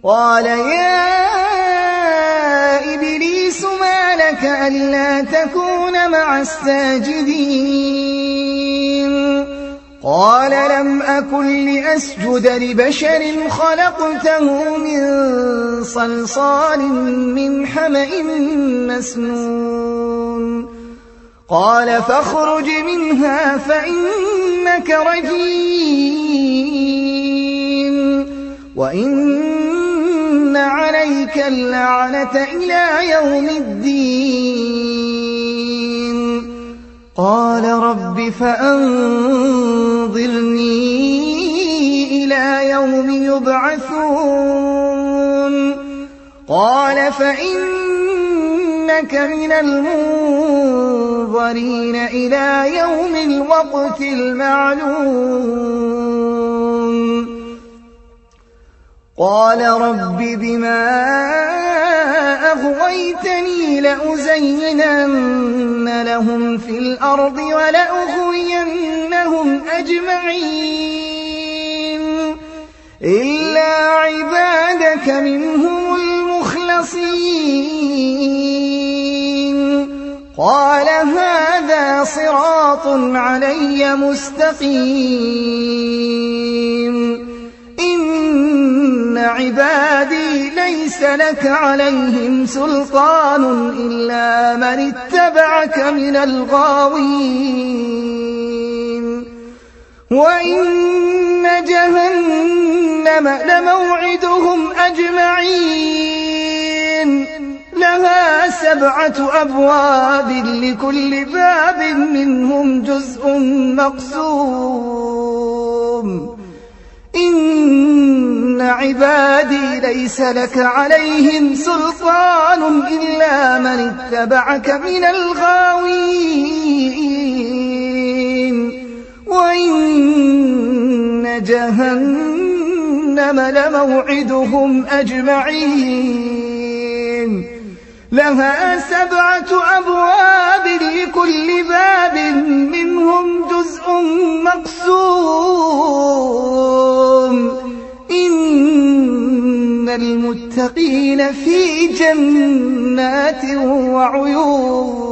قال يا إبليس ما لك ألا تكون مع الساجدين قال لم أكن لأسجد لبشر خلقته من صلصال من حمأ مسنون قال فاخرج منها فإنك رجيم وإن عليك اللعنة إلى يوم الدين قال رب فأنظرني إلى يوم يبعثون قال فإنك من المنظرين إلى يوم الوقت المعلوم قال رب بما أغويتني لأزينن لهم في الأرض ولأغوينهم أجمعين إلا عبادك منهم المخلصين قال هذا صراط علي مستقيم إن عبادي ليس لك عليهم سلطان إلا من اتبعك من الغاوين وإن جهنم لموعدهم أجمعين لها 7 أبواب لكل باب منهم جزء مقسوم إن عبادي ليس لك عليهم سلطان إلا من اتبعك من الغاوين وإن جهنم لموعدهم أجمعين لها 7 أبواب لكل باب منهم جزء مقسوم إن المتقين في جنات وعيون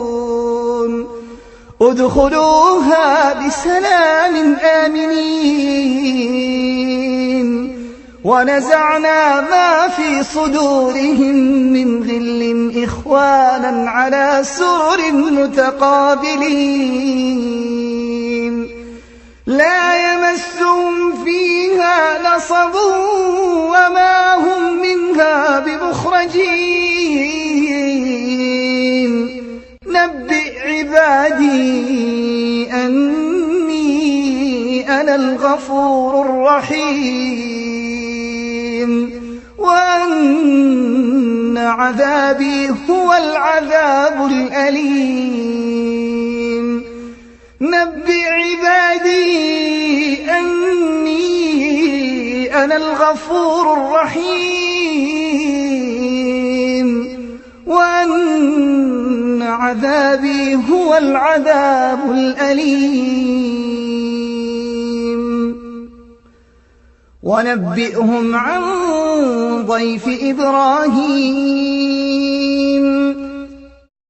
ادخلوها بسلام آمنين ونزعنا ما في صدورهم من غل إخوانا على سرر متقابلين لا يمسهم فيها نصب وما هم منها بمخرجين نبئ عبادي أني أنا الغفور الرحيم وأن عذابي هو العذاب الأليم نبئ عبادي أني أنا الغفور الرحيم وأن عذابي هو العذاب الأليم ونبئهم عن ضيف إبراهيم